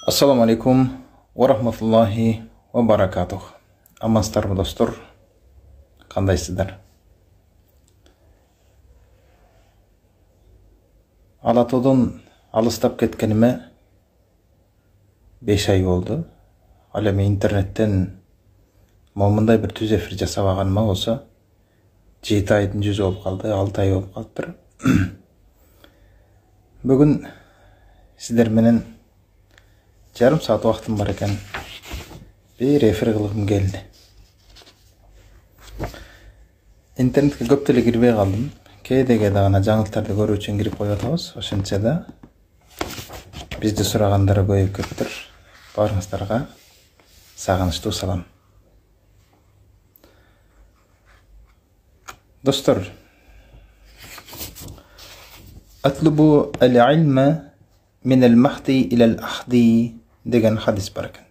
Assalamu alaikum wa rahmatullahi wa barakatuh. Амансыздарбы достор? Кандайсыздар? Алатоодон алыстап кеткениме 5 ай болду. Ал эми интернеттен момундай бир түз эфир жасабаганыма болсо 7 айдын жүзү болуп калды, 6 ай болуп калыптыр. Бүгүн сиздер менен жарым саат убактым бар экен. Bir эфир кылгым келди. Интернетке көп деле кирбей калдым. Кээде гана жаңылыктарды көрүү үчүн кирип коюп атабыз. Ошентсе да бизди сурагандары көбөйүп кетиптир. Баарыңыздарга сагынычтуу салам. Достор, атлубу ал-илма мин ал-махди ила ал-ахди деген хадис бар экен.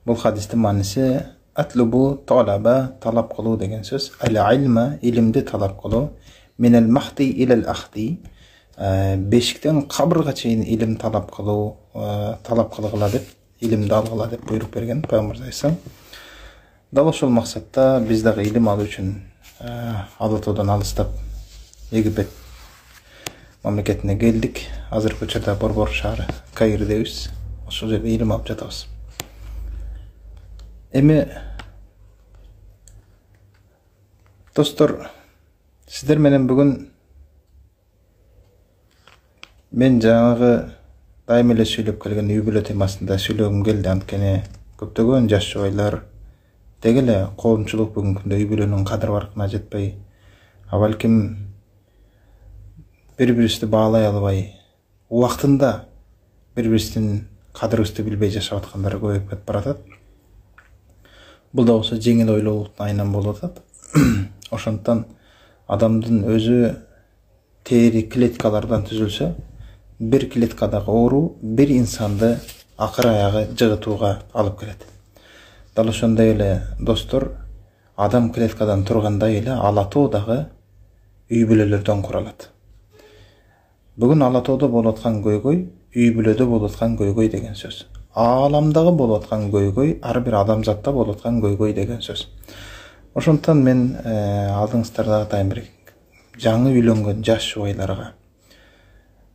Бул хадистин мааниси атлубу талаба, талап кылуу деген сөз. Ал-илма, илимди талап кылуу, мин ал-махди ила ал-ахди, бешиктен кабырга чейин илим талап кылгыла деп, илимди алгыла деп буйрук берген Пайгамбар айсалам. Дал ошол максатта биз дагы илим алуу үчүн Алатоодон алыстап Египет мамлекетине келдик. Азыркы учурда Борбор шаары Каирдебиз. Ошол жерде илим алып жатабыз. Эми достор, сиздер менен бүгүн мен жаңагы дайым эле сүйлөп келген үй бүлө темасында сүйлөгүм келди. Анткени көптөгөн жаш жубайлар деги эле коомчулук бүгүнкү күндө үй бүлөнүн кадыр баркына жетпей, балким бири-бирибизди баалай албай, убактында бири-бирибиздин кадырыбызды билбей жашап аткандар көбөйүп кетип баратат. Бул да болсо жеңил ойлоолуктун айынан болуп атат. Ошондон адамдын өзү тери клеткалардан түзүлсө, бир клеткадагы оору бир инсанды акыр аягы жыгытууга алып келет. Дал ошондой эле достор, адам клеткадан тургандай эле Алатоо дагы үй бүлөлөрдөн куралат. Бүгүн Алатоодо болуп аткан көйгөй, үй бүлөдө болуп аткан көйгөй деген сөз. Ааламдагы болуп аткан көйгөй, ар бир адамзатта болуп аткан көйгөй деген сөз. Ошондон мен алдыңыздарда атайын бир жаңы үйлөнгөн жаш жубайларга,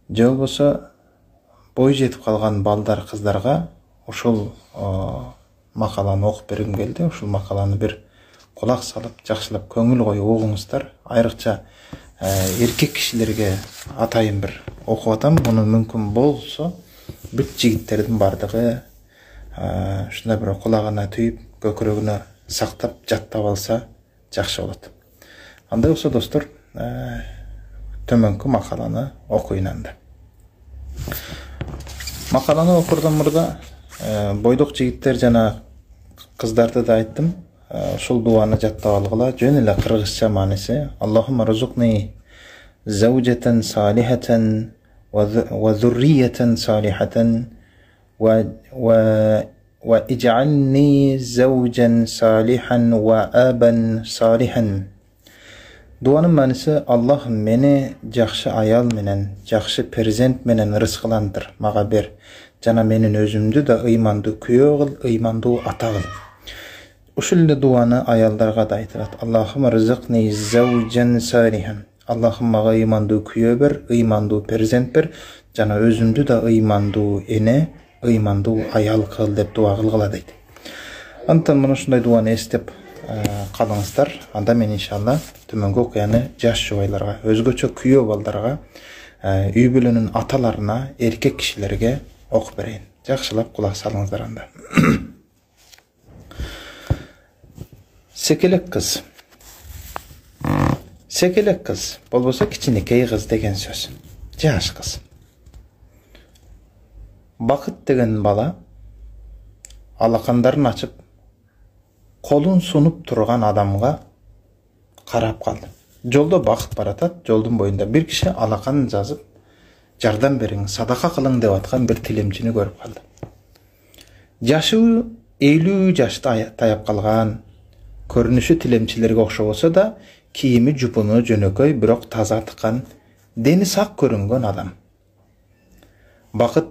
же болбосо бой жетип калган балдар, кыздарга ошол макаланы окуп бергим келди. Ушул макаланы бир кулак салып, жакшылап көңүл коюп угуңуздар. Айрыкча эркек кишилерге атайын бир окуп атам. Муну мүмкүн болсо бүт жигиттердин бардыгы ушундай бир кулагына түйүп, көкүрөгүнө сактап, жаттап алса жакшы болот. Андай болсо достор, төмөнкү макаланы окуйын анда. Макаланы окурдан мурда бойдок жигиттер жана кыздарды да айттым. Ушул дуаны жаттап алгыла. Жөн эле кыргызча мааниси: Аллахумма рузукни заужатан салихатан ва зурриятан салихатан ва идж'ални заужан салихан ва абан салихан. Дуанын мааниси: Аллах мени жакшы аял менен, жакшы перзент менен рызкыландыр, мага бер. Жана менин өзүмдү да ыймандуу күйөө кыл, ыймандуу ата кыл. Ушул эле дуаны аялдарга да айтылат. Аллахумма ризыкни заужан салихан. Аллахым мага ыймандуу күйөө бер, ыймандуу перзент бер, жана өзүмдү да ыймандуу эне, ыймандуу аял кыл деп дуа кылгыла дейт. Антан мына ушундай дуаны эстеп калыңыздар. Анда мен иншалла төмөнгү окуяны жаш жубайларга, өзгөчө күйөө балдарга, үй бүлөнүн аталарына, эркек кишилерге окуп берейин. Жакшылап кулак салыңыздар анда. Секелек кыз. Секелек кыз болбосо кичинекей кыз деген сөз. Жаш кыз. Бакыт деген бала алакандарын ачып, колун сунуп турган адамга карап калды. Жолдо бакыт баратат, жолдун боюнда бир киши алаканын жазып, жардам бериң, садака кылың деп аткан бир тилемчини көрүп калды. Жашы 50 жашта таяп калган, көрүнүшү тилемчилерге окшобосо да, кийими жупуну жөнөкөй, бирок таза тыккан, дени сак көрүнгөн адам. Бакыт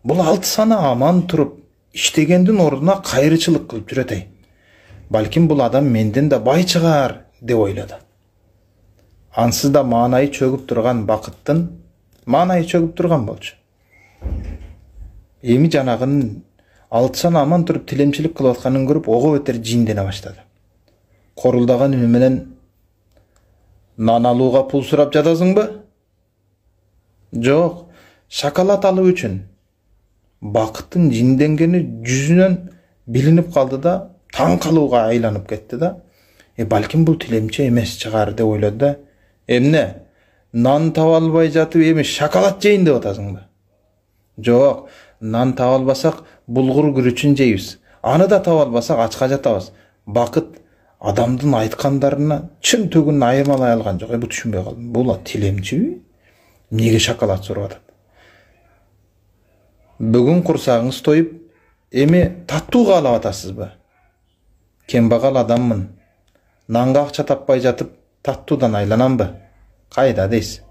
Бул 6 саны аман туруп иштегендин ордуна кайрычылык кылып жүрөтөй. Балким бул адам менден да бай чыгар деп ойлоду. Ансыз да маанайы чөгүп турган бакыттын маанайы чөгүп турган болчу. Эми жанагынын 6 саны аман туруп тилемчилик кылып атканын көрүп ого бетер жиндене баштады. Корулдаган үнү менен нан алууга пул сурап жатасыңбы? Жок, шоколад алуу үчүн. Бакыттын жинденгени жүзүнөн билинип калды да, таң калууга айланып кетти да. Балким бул тилемчи эмес чыгар деп ойлоду да. Эмне? Нан таба албай жатып эми шоколад жейин деп атасыңбы? Жок, нан таба албасак булгур күрүчүн жейбиз. Аны да таба албасак ачка жатабыз. Бакыт адамдын айткандарына чын төгүн айырмалай алган жок. Бу түшүнбөй калдым. Бул тилемчиби? Эмнеге шоколад сурап атат? Бүгүн курсагыңыз тоюп, эми таттуу каалап атасызбы? Кембагал адаммын. Нанга акча таппай жатып, таттуудан айланамбы? Кайда дейсиз?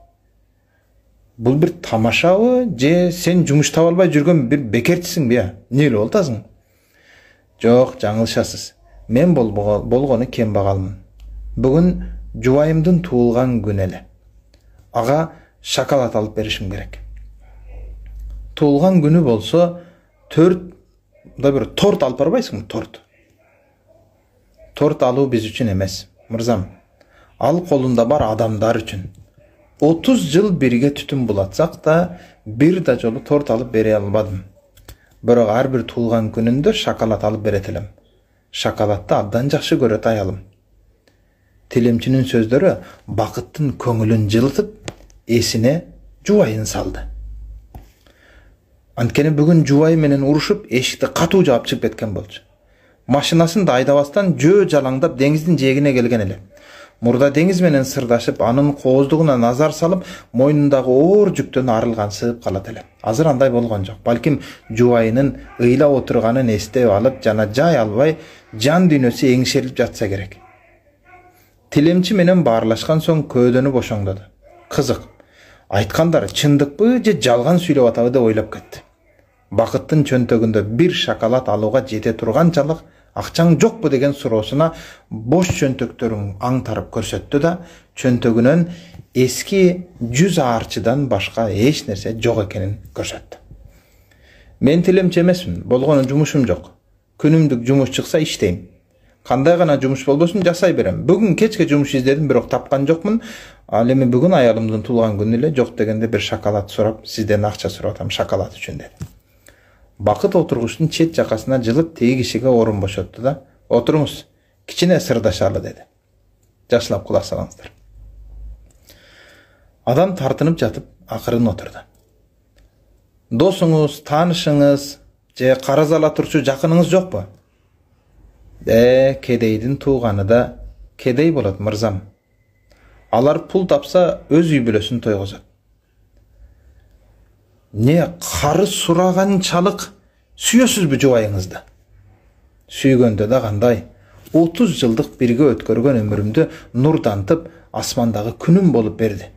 Бул бир тамашабы, же сен жумуш таба албай жүргөн бир бекертчисиңби? Эмне эле болтасың? Жок, жаңылышасыз. Мен болгону кембагалмын. Бүгүн жубайымдын туулган күнү эле. Ага шоколад алып беришим керек. Туулган күнү болсо, бир торт алып барбайсыңбы? Торт алуу биз үчүн эмес, мырзам. Ал колунда бар адамдар үчүн. 30 жыл бирге түтүн булатсак да, бир да жолу торт алып бере албадым. Бирок ар бир туулган күнүндө шоколад алып берет элем. Шоколадды абдан жакшы көрөт аялым. Тилемчинин сөздөрү бакыттын көңүлүн жылытып, эсине жубайын салды. Анткени бүгүн жубайы менен урушуп, эшикти катуу жаап чыгып кеткен болчу. Машинасын да айдабастан жөө жалаңдап деңиздин жээгине келген эле. Мурда деңиз менен сырдашып, анын кооздугуна назар салып, мойнундагы оор жүктөн арылгансып калат эле. Азыр андай болгон жок. Балким жубайынын ыйлап отурганын эстеп алып, жана жай албай, жан дүйнөсү эңшерилип жатса керек. Тилемчи менен баарлашкан соң көөдөнү бошоңдоду. Кызык, айткандары чындыкпы же жалган сүйлөп атабы деп ойлоп кетти. Бакыттын чөнтөгүндө бир шоколад алууга жете турганчалык акчаң жокпу деген суроосуна бош чөнтөктөрүн аңтарып көрсөттү да, чөнтөгүнөн эски 100 аарчыдан башка эч нерсе жок экенин көрсөттү. Мен тилемчи эмесмин, болгону жумушум жок. Күнүмдүк жумуш чыкса иштейм. Кандай гана жумуш болбосун жасай берем. Бүгүн кечке жумуш издедим, бирок тапкан жокмун. Ал эми бүгүн аялымдын туулган күнү эле, жок дегенде бир шоколад сурап, сизден акча сурап атам шоколад үчүн деди. Бакыт отургучтун чет жакасына жылып теги кишиге орун бошотту да, "Отуруңуз, кичине сырдашалы" деди. Жакшылап кулак салыңыздар. Адам тартынып жатып, акырын отурду. Досуңуз, таанышыңыз же карыз ала турчу жакыныңыз жокпу? Кедейдин тууганы да кедей болот, мырзам. Алар пул тапса, өз үй бүлөсүн тойгозот. Не карыз сураганчалык сүйөсүзбү жубайыңызды? Сүйгөндө да кандай? 30 жылдык бирге өткөргөн өмүрүмдү нурдантып, асмандагы күнүм болуп берди.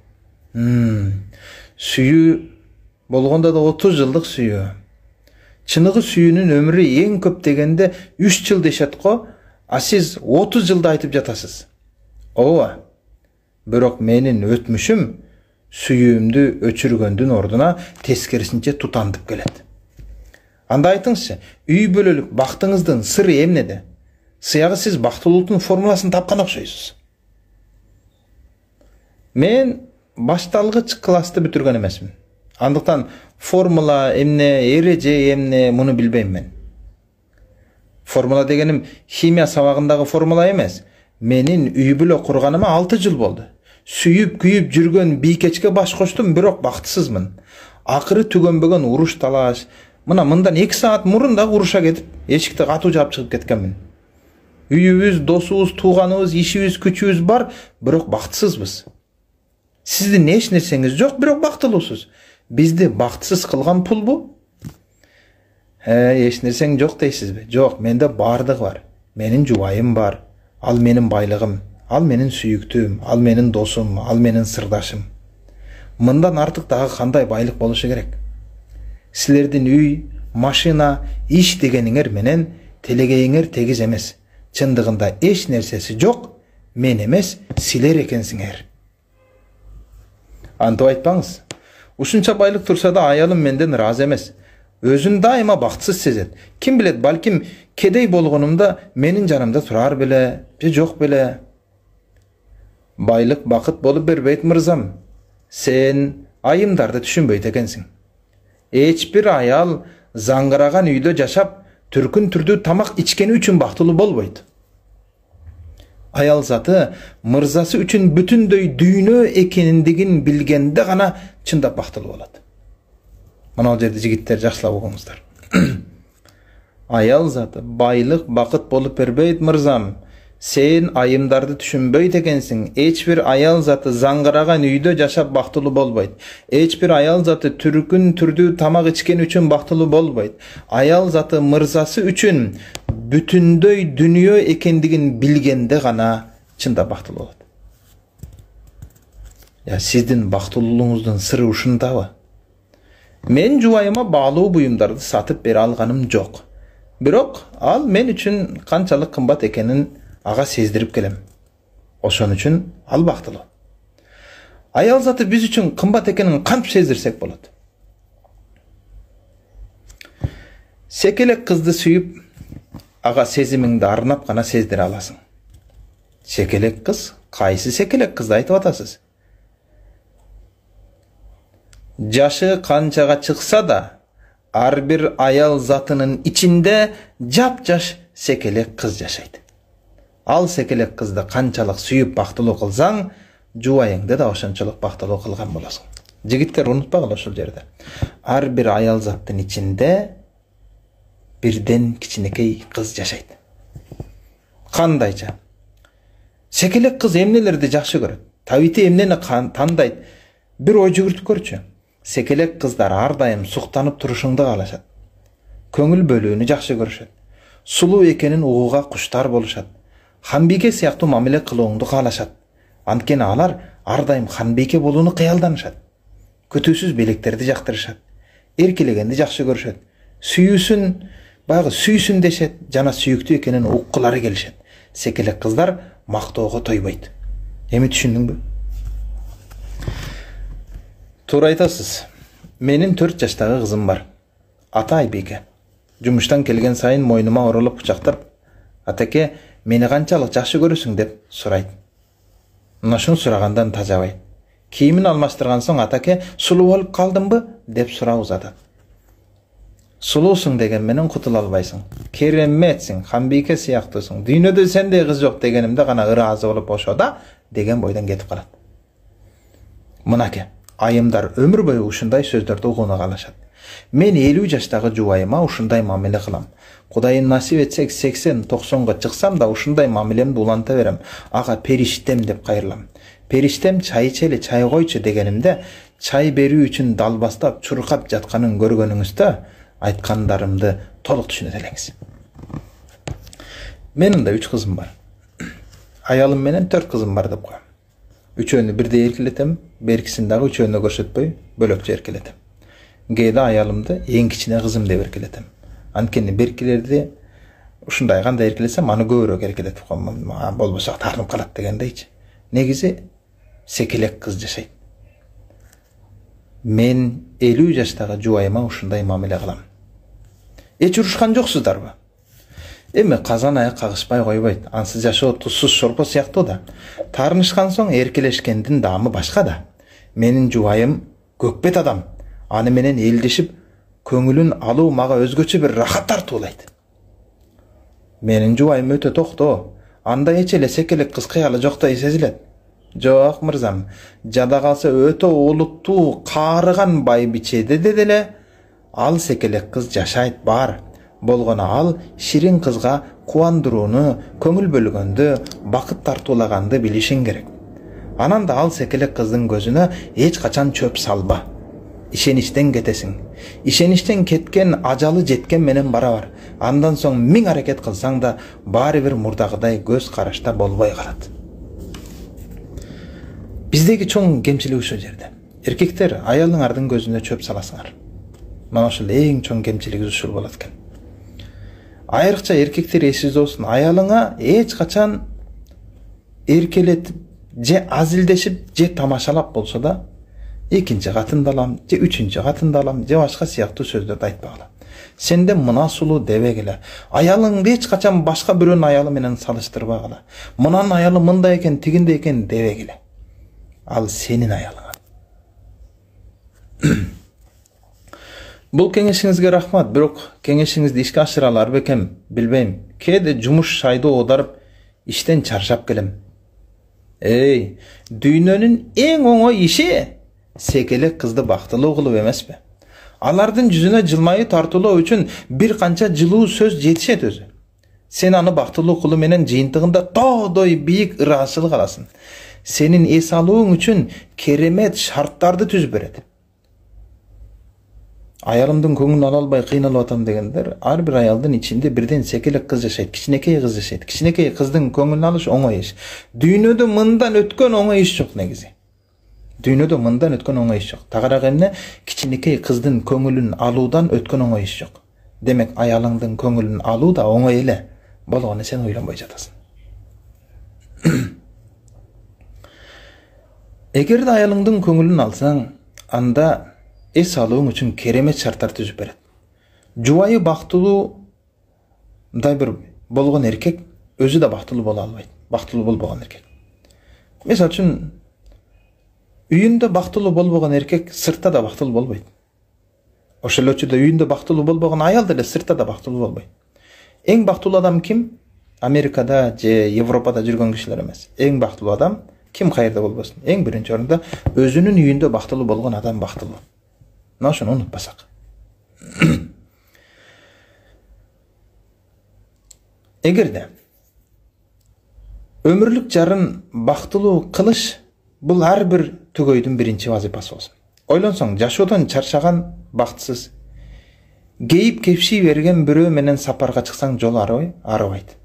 Сүйүү болгондо да 30 жылдык сүйүү. Чыныгы сүйүүнүн өмүрү эң көп дегенде 3 жыл дешет го, а сиз 30 жылда айтып жатасыз. Ооба. Бирок менин өтмүшүм сүйүүмдү өчүргөндүн ордуна тескерисинче тутандып келет. Анда айтыңызчы, үй бүлөлүк бактыңыздын сыры эмнеде? Сыягы сиз бактылуулуктун формуласын тапкан окшойсуз. Мен башталгыч классты бүтүргөн эмесмин. Андыктан формула эмне, эреже эмне муну билбейм мен. Формула дегеним химия сабагындагы формула эмес. Менин үй бүлө курганыма 6 жыл болду. Сүйүп күйүп жүргөн бийкечке баш коштум, бирок бактысызмын. Акыры түгөнбөгөн уруш талаш. Мындан 2 саат мурун да уруша кетип, эшикти катуу жаап чыгып кеткенмин. Үйүбүз, досубуз, тууганыбыз, ишибиз, күчүбүз бар, бирок бактысызбыз. Сиздин эч нерсеңиз жок, бирок бактылуусуз. Бизди бактысыз кылган пулбу? Эч нерсең жок дейсизби? Жок, менде бардыгы бар. Менин жубайым бар. Ал менин байлыгым, ал менин сүйүктүүм, ал менин досум, ал менин сырдашым. Мындан артык дагы кандай байлык болушу керек? Силердин үй, машина, иш дегениңер менен телегейиңер тегиз эмес. Чындыгында эч нерсеси жок, мен эмес, силер экенсиңер. Антип айтпаңыз. Ушунча байлык турса да аялым менден ыраазы эмес. Өзүн дайыма бактысыз сезет. Ким билет, балким кедей болгонумда менин жанымда турар беле, же жок беле. Байлык бакыт болуп бербейт мырзам. Сен айымдарды түшүнбөйт экенсиң. Эч бир аял заңгыраган үйдө жашап, түркүн түрдүү тамак ичкени үчүн бактылуу болбойт. Аял заты мырзасы үчүн бүтүндөй дүйнө экендигин билгенде гана чындап бактылуу болот. Мына жерде жигиттер жакшылап угуңуздар. Аял заты байлык бакыт болуп бербейт мырзам. Сен айымдарды түшүнбөйт экенсиң. Эч бир аял заты заңгыраган үйдө жашап бактылуу болбойт. Эч бир аял заты түркүн түрдүү тамак ичкен үчүн бактылуу болбойт. Аял заты мырзасы үчүн бүтүндөй дүнүйө экендигин билгенде гана чындап бактылуу болот. Сиздин бактылуулугуңуздун сыры ушундабы? Мен жубайыма баалуу буюмдарды сатып бере алганым жок. Бирок ал мен үчүн канчалык кымбат экенин ага сездирип келем. Ошон үчүн ал бактылуу. Аял заты биз үчүн кымбат экенин кантип сездирсек болот? Секелек кызды сүйүп, ага сезимиңди арнап гана сездире аласың. Секелек кыз, кайсы секелек кызды айтып атасыз? Жашы канчага чыкса да, ар бир аял затынын ичинде жап-жаш секелек кыз жашайт. Ал секелек кызды канчалык сүйүп бактылуу кылсаң, жубайыңды да ошончолук бактылуу кылган болосуң. Жигиттер унутпагыла ошол жерде. Ар бир аял заттын ичинде бирден кичинекей кыз жашайт. Кандайча? Секелек кыз эмнелерди жакшы көрөт? Табити эмнени тандайт? Бир ой жүгүртүп көрчү. Секелек кыздар ар дайым суктанып турушуңду каалашат. Көңүл бөлүүнү жакшы көрүшөт. Сулуу экенин угууга куштар болушат. Ханбике сыяктуу мамиле кылууңду каалашат. Анткени алар ар дайым ханбике болууну кыялданышат. Көтүүсүз белектерди жактырышат. Эркелегенди жакшы көрүшөт. Сүйсүн дешет, жана сүйүктүү экенин уккулары келишет. Секелек кыздар мактоого тойбойт. Эми түшүндүңбү? Туура айтасыз. Менин 4 жаштагы кызым бар. Аты Айбеке. Жумуштан келген сайын мойнума оролуп кучактап, "Атаке, мени канчалык жакшы көрөсүң?" деп сурайт. Ушуну сурагандан тажабайт. Кийимин алмаштырган соң, "Атаке, сулуу болуп калдыңбы?" деп суроо узатат. Сулуусуң деген менен кутула албайсың. Кереметсиң, ханбике сыяктуусуң. Дүйнөдө сендей кыз жок дегенимде гана ыраазы болуп ошода деген бойдон кетип калат. Мынаке, айымдар өмүр бою ушундай сөздөрдү угууну каалашат. Мен 50 жаштагы жубайыма ушундай мамиле кылам. Кудайым насип этсек 80-90 чыксам да ушундай мамилемди уланта берем. Ага периштем деп кайрылам. Периштем чай ичели, чай койчу дегенимде чай берүү үчүн далбастап, чуркап жатканын көргөнүңүздө айткандарымды толук түшүнөт элеңиз. Менин да 3 кызым бар. Аялым менен 4 кызым бар деп коем. Үчөөнү бирдей эркелетем, беркисин дагы үчөөнү көрсөтпөй бөлөкчө эркелетем. Кээде аялымды эң кичине кызым деп эркелетем. Анткени беркилерди ушундай кандай эркелесем, аны көбүрөөк эркелетип коем. Болбосо тартынып калат дегендейчи. Негизи секелек кыз жашайт. Мен 50 жаштагы жубайыма ушундай мамиле кылам. Эч урушкан жоксуздарбы? Эми казан аяк кагышпай койбойт. Ансыз жашоо тузсуз шорпо сыяктуу да. Таарынышкан соң эркелешкендин даамы башка да. Менин жубайым көкбет адам. Аны менен элдешип, көңүлүн алуу мага өзгөчө бир рахат тартуулайт. Менин жубайым өтө токтоо. Анда эч эле секелек кыз кыялы жоктой сезилет. Жок мырзам, жада калса өтө улуттуу, каарыган байбичеде деле ал секелек кыз жашайт бар. Болгону ал ширин кызга кубандырууну, көңүл бөлгөндү, бакыт тартуулаганды билишиң керек. Анан да ал секелек кыздын көзүнө эч качан чөп салба. Ишеништен кетесиң. Ишеништен кеткен ажалы жеткен менен барабар. Андан соң 1000 аракет кылсаң да баары бир мурдагыдай көз карашта болбой калат. Биздеги чоң кемчилик ушул жерде. Эркектер аялыңардын көзүнө чөп саласыңар. Mana ушул эң чоң кемчилиги ушул болот экен. Айрыкча эркектер эсиңизде болсун, аялыңа эч качан эркелетип же азилдешип же тамашалап болсо да экинчи катында алам, же үчүнчү катында алам, же башка сыяктуу сөздөрдү айтпагыла. Сенде мына сулуу дебегиле. Аялыңды эч качан башка бирөөнүн аялы менен салыштырбагыла. Мынанын аялы мындай экен, тигиндей экен дебегиле. Ал сенин аялыңа. Бул кеңешиңизге рахмат, бирок кеңешиңизди ишке ашыра алар бекем, билбейм. Кээде жумуш шайды оодарып, иштен чарчап келем. Дүйнөнүн эң оңой иши секелек кызды бактылуу кылуу эмеспи? Алардын жүзүнө жылмайы тартуулоо үчүн бир канча жылуу сөз жетишет өзү. Сен аны бактылуу кылуу менен жыйынтыгында тоодой бийик ыраазычылык аласың. Сенин эс алууң үчүн керемет шарттарды түзүп берет. Аялымдын көңүлүн ала албай кыйналып атам дегендер, ар бир аялдын ичинде бирден секелек кыз жашайт, кичинекей кыз жашайт. Кичинекей кыздын көңүлүн алыш оңой иш. Дүйнөдө мындан өткөн оңой иш жок негизи. Дүйнөдө мындан өткөн оңой иш жок. Тагыраак эмне, кичинекей кыздын көңүлүн алуудан өткөн оңой иш жок. Демек, аялыңдын көңүлүн алуу да оңой эле. Болгону сен ойлонбой жатасың. Эгерде аялыңдын көңүлүн алсаң, анда эс алууң үчүн керемет шарттар түзүп берет. Жубайы бактылуудай бир болгон эркек өзү да бактылуу боло албайт. Бактылуу болбогон эркек. Мисалы үчүн үйүндө бактылуу болбогон эркек сыртта да бактылуу болбойт. Ошол эле учурда үйүндө бактылуу болбогон аял деле сыртта да бактылуу болбойт. Эң бактылуу адам ким? Америкада же Европада жүргөн кишилер эмес. Эң бактылуу адам ким кайерде болбосун? Эң биринчи орунда өзүнүн үйүндө бактылуу болгон адам бактылуу. Мына ошону унутпасак. Эгерде өмүрлүк жарын бактылуу кылыш бул ар бир түгөйдүн биринчи вазифасы болсун. Ойлонсоң, жашоодон чарчаган, бактысыз, кейип кепши берген бирөө менен сапарга чыксаң жол арыбайт.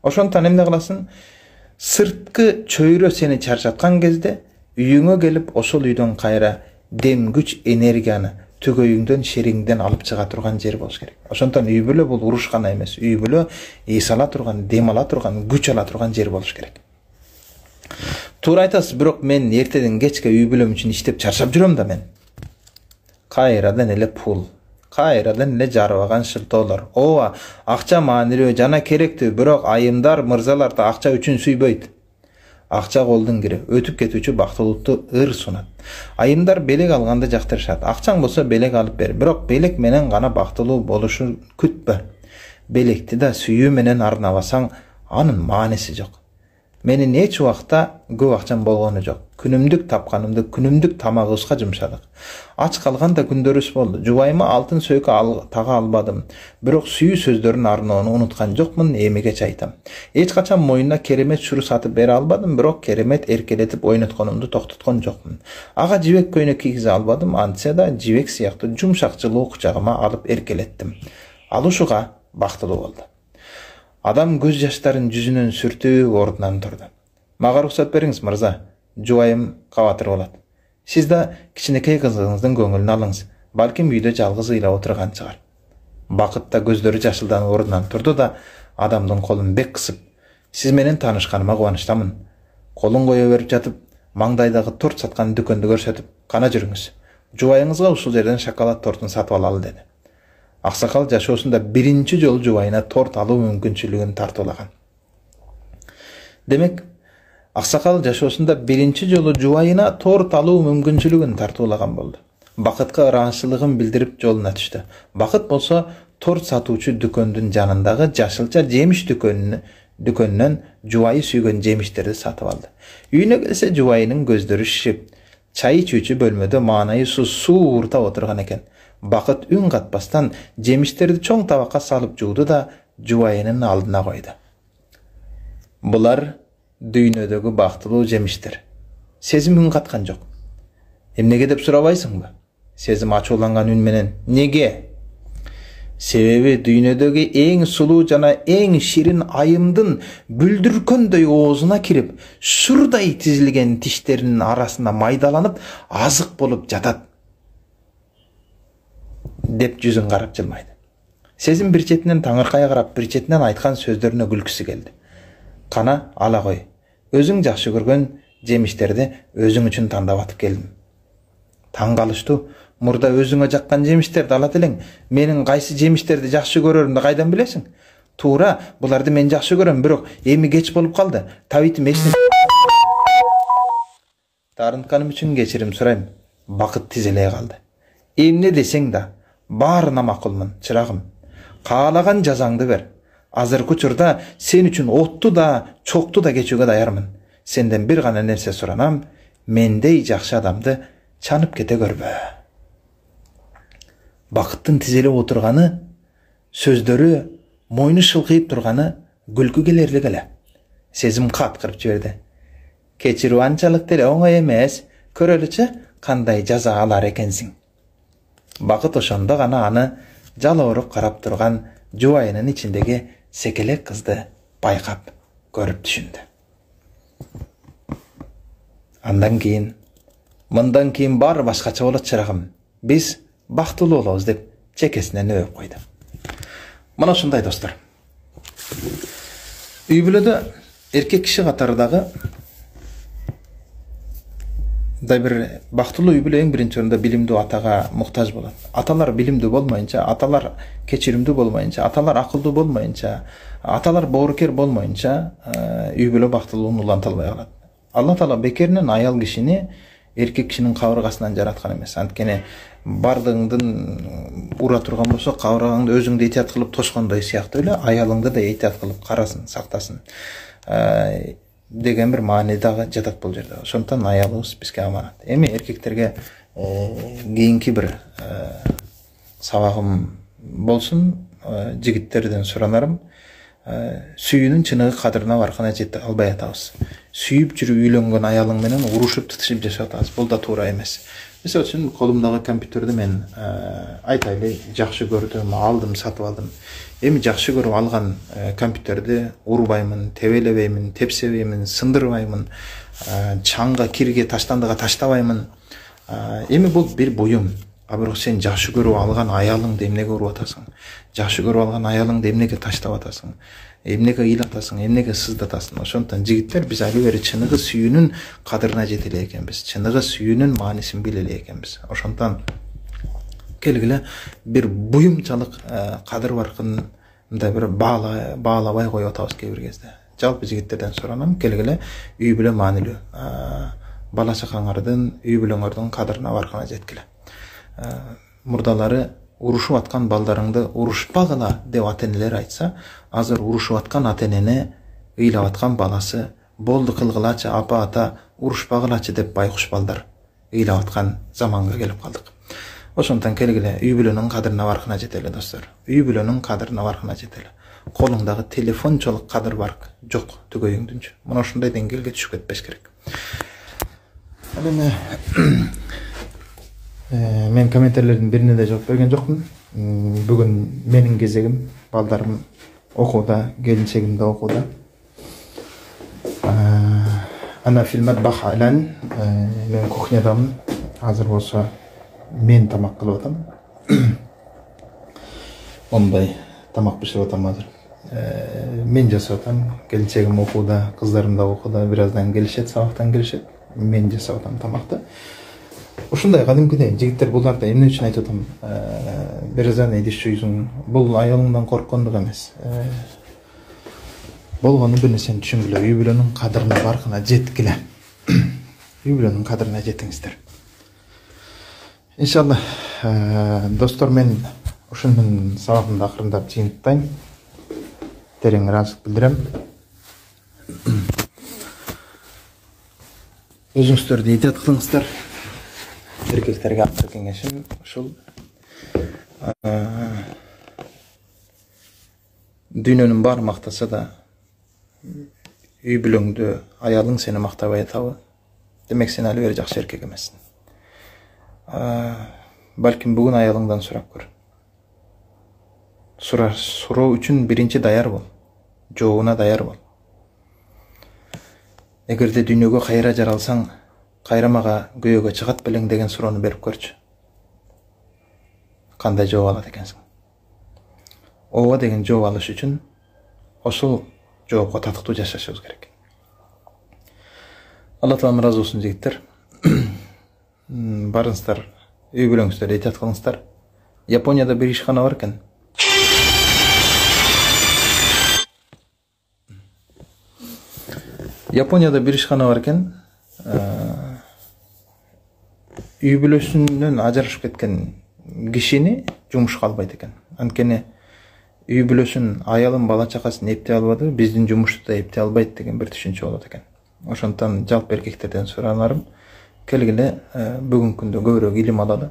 Ошондуктан эмне кыласың? Сырткы чөйрө сени чарчаткан кезде үйүңө келип ошол үйдөн кайра дем күч энергияны түгөйүңдөн шериңден алып чыга турган жер болуш керек. Ошондуктан үй бүлө бул урушкана эмес, үй бүлө эс ала турган, дем ала турган, күч ала турган жер болуш керек. Туура айтасыз, бирок мен эртеден кечке үй бүлөм үчүн иштеп чарчап жүрөм да мен. Кайрадан эле пул, кайрадан эле жарыбаган шылтоолор. Ооба, акча маанилүү жана керектүү, бирок айымдар, мырзалар да акча үчүн сүйбөйт. Акча колдун кири, өтүп кетүүчү бактылуулукту ыр сунат. Айымдар белек алганды жактырышат. Акчаң болсо белек алып бер, бирок белек менен гана бактылуу болушун күтпө. Белекти да сүйүү менен арнабасаң, анын мааниси жок. Менин эч убакта көп акчам болгону жок. Күнүмдүк тапканымды күнүмдүк тамагыбызга жумшадык. Ач калган да күндөрүбүз болду. Жубайыма алтын сөйкө тага албадым. Бирок сүйүү сөздөрүн арноону унуткан жокмун, эмигече айтам. Эч качан моюна керемет шуру сатып бере албадым, бирок керемет эркелетип ойнотконумду токтоткон жокмун. Ага жибек көйнөк кийгизе албадым, антсе да жибек сыяктуу жумшак жылуу кучагыма алып эркелеттим. Ал ушуга бактылуу болду. Адам көз жаштарын жүзүнөн сүртүп ордунан турду. Мага уруксат бериңиз, мырза. Жубайым кабатыр болот. Сиз да кичинекей кызыңыздын көңүлүн алыңыз. Балким үйдө жалгыз ыйлап отурган чыгар. Бакыт да көздөрү жашылданып ордунан турду да адамдын колун бек кысып, сиз менен таанышканыма кубанычтамын. Колун кое берип жатып, маңдайдагы торт саткан дүкөндү көрсөтүп, кана жүрүңүз. Жубайыңызга ушул жерден шоколад тортун сатып алалы деди. Аксакал жашоосунда биринчи жолу жубайына торт алуу мүмкүнчүлүгүн тартуулаган. Демек, аксакал жашоосунда биринчи жолу жубайына торт алуу мүмкүнчүлүгүн тартуулаган болду. Бакытка ыраазычылыгын билдирип жолуна түштү. Бакыт болсо торт сатуучу дүкөндүн жанындагы жашылча жемиш дүкөнүнөн жубайы сүйгөн жемиштерди сатып алды. Үйүнө келсе жубайынын көздөрү шишип, чай ичүүчү бөлмөдө маанайысыз суурта отурган экен. Бакыт үн катпастан жемиштерди чоң табакка салып жууду да жубайынын алдына койду. Булар дүйнөдөгү бактылуу жемиштер. Сезим үн каткан жок. Эмнеге деп сурабайсыңбы? Сезим ачууланган үн менен. Неге? Себеби дүйнөдөгү эң сулуу жана эң ширин айымдын бүлдүркөндөй оозуна кирип, шурдай тизилген тиштеринин арасына майдаланып, азык болуп жатат. деп жүзүн карап жылмайды. Сезим бир четинен таңыркай карап, бир четинен айткан сөздөрүнө күлкүсү келди. Кана ала кой. Өзүң жакшы көргөн жемиштерди өзүң үчүн тандап атып келдим. Таң калыштуу. Мурда өзүңө жаккан жемиштерди алат элең. Менин кайсы жемиштерди жакшы көрөрүмдү кайдан билесиң? Туура, буларды мен жакшы көрөм, бирок эми кеч болуп калды. Табитим эч таарынтканым үчүн кечирим сурайм. Бакыт тизелей калды. Эмне десең да, баарына макулмун, чырагым. Каалаган жазаңды бер. Азыркы учурда сен үчүн отту да, чокту да кечүүгө даярмын. Сенден бир гана нерсе суранам, мендей жакшы адамды чанып кете көрбө. Бакыттын тизелеп отурганы, сөздөрү мойну шылкыйып турганы күлкү келерлик эле. Сезим каткырып жиберди. Кечирүү анчалык деле оңой эмес. Көрөлүчү кандай жаза алар экенсиң. Бакыт ошондо гана аны жалооруп карап турган жубайынын ичиндеги секелек кызды байкап көрүп түшүндү. Андан кийин, мындан кийин баары башкача болот чырагым. Биз бактылуу болобуз деп чекесинен өбүп койду. Мына ушундай достор. Үй бүлөдө эркек киши катарындагы да бир бактылуу үй бүлө эң биринчи орунда билимдүү атага муктаж болот. Аталар билимдүү болмоюнча, аталар кечиримдүү болмоюнча, аталар акылдуу болмоюнча, аталар боорукер болмоюнча, үй бүлө бактылуун уланта албай калат. Алла Таала бекеринен аял кишини эркек кишинин кабыргасынан жараткан эмес. Анткени бардыгыңдын ура турган болсо, кабыргаңды өзүңдү этият кылып тошкондой сыяктуу эле аялыңды да этият кылып карасын, сактасын деген бир маани дагы жатат бул жерде. Ошондон аялыбыз бизге аманат. Эми эркектерге кийинки бир сабагым болсун, жигиттерден суранарым. Сүйүүнүн чыныгы кадырына баркана жете албай атабыз. Сүйүп жүрүп үйлөнгөн аялың менен урушуп тытышып жашап атабыз. Бул да туура эмес. Мисалы үчүн колумдагы компьютерди мен айтайлы жакшы көрдүм, алдым, сатып алдым. Эми жакшы көрүп алган компьютерди урбаймын, тебелебеймин, тепсебеймин, сындырбаймын, чаңга, кирге, таштандыга таштабаймын. Эми бул бир буюм. А бирок сен жакшы көрүп алган аялыңды эмнеге уруп атасың? Жакшы көрүп алган аялыңды эмнеге таштап атасың? Эмнеге ыйлатасың? Эмнеге сыздатасың? Ошондон жигиттер биз али бери чыныгы сүйүүнүн кадырына жете эле экенбиз. Чыныгы сүйүүнүн маанисин биле эле экенбиз. Ошондон келгиле бир буюмчалык кадыр баркында бир баалабай коюп атабыз кээ бир кезде. Жалпы жигиттерден суранам, келгиле үй бүлө маанилүү. Бала чакаңардын, үй бүлөңөрдүн кадырына баркана жеткиле. Мурдалары урушуп аткан балдарыңды урушпагыла деп ата-энелер айтса, азыр урушуп аткан ата-энени ыйлап аткан баласы болду кылгылачы апа ата урушпагылачы деп байкуш балдар ыйлап аткан заманга келип калдык. Ошондон келгиле үй бүлөнүн кадырына баркына жетели достор. Үй бүлөнүн кадырына баркына жетели. Колуңдагы телефончолук кадыр бар жок түгөйүңдүнчү. Мына ушундай деңгээлге түшүп кетпеш керек. Ал эми мен комментарийлердин бирине да жооп берген жокмун. Бүгүн менин кезегим, балдарым окууда, келинчегим да окууда. Ана фильмат бахалан, мен кухнядамын. Азыр болсо мен тамак кылып атам. Ондай тамак бышырып атам азыр. Мен жасап атам, келинчегим окууда, кыздарым да окууда, бир аздан келишет, сабактан келишет. Мен жасап атам тамакты. Ушундай кадимкидей жигиттер буларды эмне үчүн айтып атам? Бир аздан эдишүүсүң, бул аялыңдан корккондук эмес. Болгону бир нерсени түшүнгүлө, үй бүлөнүн кадырына баркына жеткиле. Үй бүлөнүн кадырына жетиңиздер. Иншалла, достор, мен ушунун сабагымды акырындап жыйынтайм. Терең ыраазычылык билдирем. Өзүңүздөрдү этият кылыңыздар. Эркектерге актыр кеңешим ушул. Дүйнөнүн баары мактаса да, үй бүлөңдү аялың сени мактабай атабы? Демек сен али бери жакшы эркек эмессиң. Балким бүгүн аялыңдан сурап көр. Суроо үчүн биринчи даяр бол. Жообуна даяр бол. Эгерде дүйнөгө кайра жаралсаң, кайра мага күйөөгө чыгат белең деген суроону берип көрчү. кандай жооп алат экенсиң. Ооба деген жооп алыш үчүн ошол жоопко татыктуу жашашыбыз керек. Алла таалам ыраазы болсун жигиттер. Барыңыздар, үй бүлөңүздөр этият кылыңыздар. Японияда бир ишкана бар экен. Японияда бир ишкана бар экен. Үй бүлөсүнөн ажырашып кеткен кишини жумушка албайт экен. Анткени үй бүлөсүн, аялын, бала чакасын эптей албады, биздин жумушту да эптей албайт деген бир түшүнчө болот экен. Ошондон жалпы эркектерден суранарым, келгиле бүгүнкү күндө көбүрөөк илим алалы,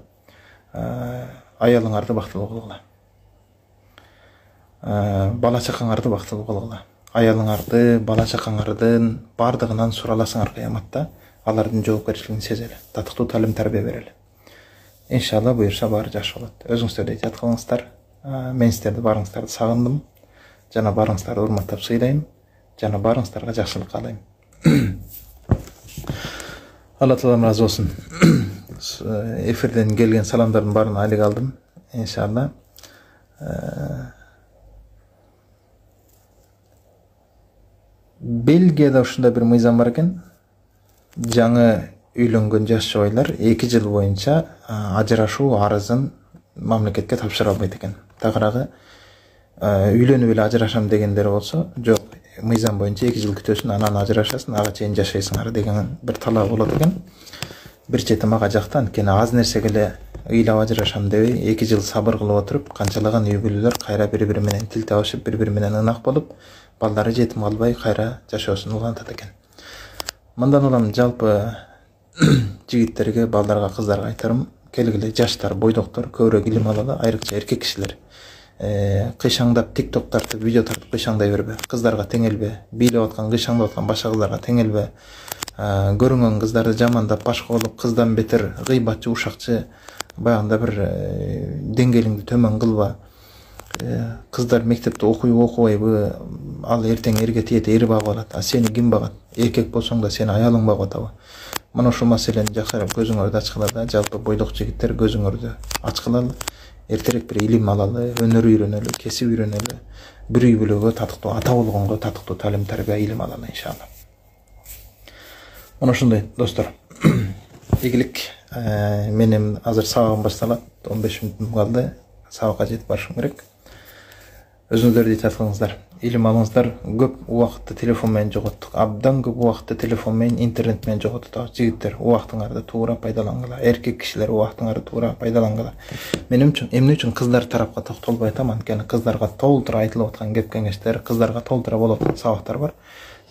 аялыңарды бактылуу кылгыла. Бала чакаңарды бактылуу кылгыла. Аялыңарды, бала чакаңардын бардыгынан сураласыңар кыяматта, алардын жоопкерчилигин сезели, татыктуу талим тарбия берели. Иншалла буюрса баары жакшы болот. Өзүңүздөрдү этият кылыңыздар. Мен сиздерди баарыңыздарды сагындым. Жана баарыңыздарды урматтап сыйлайм. Жана баарыңыздарга жакшылык каалайм. Алла таалам ыраазы болсун. Эфирден келген саламдардын баарын алыг алдым. Иншалла. Бельгияда ушундай бир мыйзам бар экен. Жаңы үйлөнгөн жаш жубайлар 2 жыл боюнча ажырашуу арызын мамлекетке тапшыра албайт экен. Тагыраагы үйлөнүп эле ажырашам дегендер болсо, жок, мыйзам боюнча 2 жыл күтөсүң, анан ажырашасың, ага чейин жашайсыңар деген бир талап болот экен. Бир чети мага жакты, анткени аз нерсеге эле ыйлап ажырашам дебей 2 жыл сабыр кылып отуруп, канчалаган үй бүлөлөр кайра бири-бири менен тил табышып, бири-бири менен ынак болуп, балдары жетим калбай кайра жашоосун улантат экен. Мындан улам жалпы жигиттерге, балдарга, кыздарга айтарым, келгиле жаштар, бойдоктор көбүрөөк илим алалы, айрыкча эркек кишилер. Кыйшаңдап TikTok тартып, видео тартып кыйшаңдай бербе. Кыздарга теңелбе. Бийлеп аткан, кыйшаңдап аткан башка кыздарга теңелбе. Көрүнгөн кыздарды жамандап, башка болуп, кыздан бетер гыйбатчы, ушакчы, баягында бир деңгээлиңди төмөн кылба. Кыздар мектепте окубайбы, ал эртең эрге тиет, эр багып алат. А сени ким багат? Эркек болсоң да сени аялың багып атабы? Мына ошол маселени жакшыраак көзүңөрдү ачкыла да, жалпы бойдок жигиттер көзүңөрдү ачкылалы. Эртерээк бир илим алалы, өнөр үйрөнөлү, кесип үйрөнөлү. Бир үй бүлөгө татыктуу ата болгонго татыктуу талим тарбия илим алалы иншалла. Мына ошондой достор. Игилик, менин азыр сабагым башталат. 15 мүнөт калды. Сабакка жетип барышым керек. Өзүңүздөрдү этият кылыңыздар. Илим алыңыздар. Көп убакытты телефон менен жоготтук. Абдан көп убакытты телефон менен, интернет менен жоготуп. Жигиттер, убактыңарды туура пайдалангыла. Эркек кишилер убактыңарды туура пайдалангыла. Мен эмне үчүн кыздар тарапка токтолбой атам, анткени кыздарга толтура айтылып аткан кеп кеңештер, кыздарга толтура болуп аткан сабактар бар.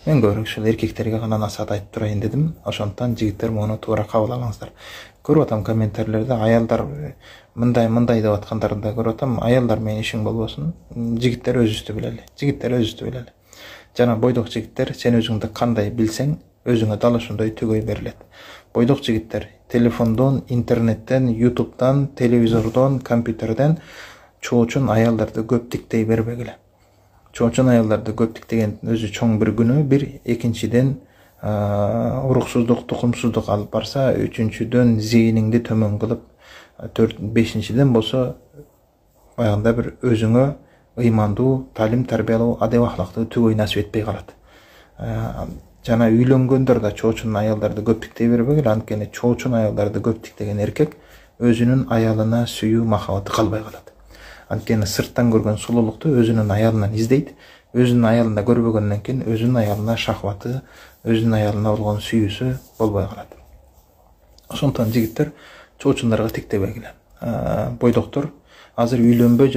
Мен көбүрөөк ушул эркектерге гана насаат айтып турайын дедим. Ошондон жигиттер муну туура кабыл алыңыздар. Көрүп атам комментарийлерде аялдар мындай деп аткандарды көрүп атам. Аялдар менен ишиң болбосун. Жигиттер өзүбүздү билели. Жигиттер өзүбүздү билели. Жана бойдок жигиттер, сен өзүңдү кандай билсең, өзүңө дал ошондой түгөй берилет. Бойдок жигиттер телефондон, интернеттен, ютубтан, телевизордон, компьютерден чоочун аялдарды көп тиктей бербегиле. Чоочун аялдарды көп тиктеген өзү чоң бир күнөө, бир экинчиден уруксуздук, тукумсуздук алып барса, үчүнчүдөн зээниңди төмөн кылып, 4-5-ден болсо баягында бир өзүңө ыймандуу, талим тарбиялуу, адеп ахлактуу түгөй насип этпей калат. Жана үйлөнгөндөр да чоочун аялдарды көп тиктей бербегиле, анткени чоочун аялдарды көп тиктеген эркек өзүнүн аялына сүйүү махабаты калбай калат. Анткени сырттан көргөн сулуулукту өзүнүн аялынан издейт. Өзүнүн аялында көрбөгөндөн кийин өзүнүн аялына шахваты, өзүнүн аялына болгон сүйүүсү болбой калат. Ошондон жигиттер чоочундарга тиктебегиле. Бойдоктор азыр үйлөнбөй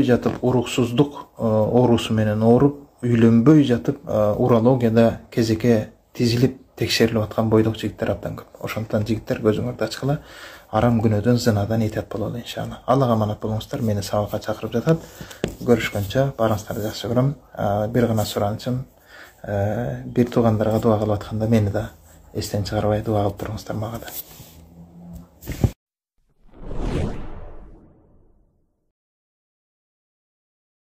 жатып уруксуздук оорусу менен ооруп, үйлөнбөй жатып урологияда кезекке тизилип текшерилип аткан бойдок жигиттер абдан көп. Ошондон жигиттер көзүңөрдү ачкыла, арам күнөөдөн, зынадан этият бололу иншалла. Аллага аманат болуңуздар, мени сабакка чакырып жатат. Көрүшкөнчө баарыңыздарды жакшы көрөм. Бир гана суранычым, бир туугандарга дуа кылып атканда мени да эстен чыгарбай дуа кылып туруңуздар мага да.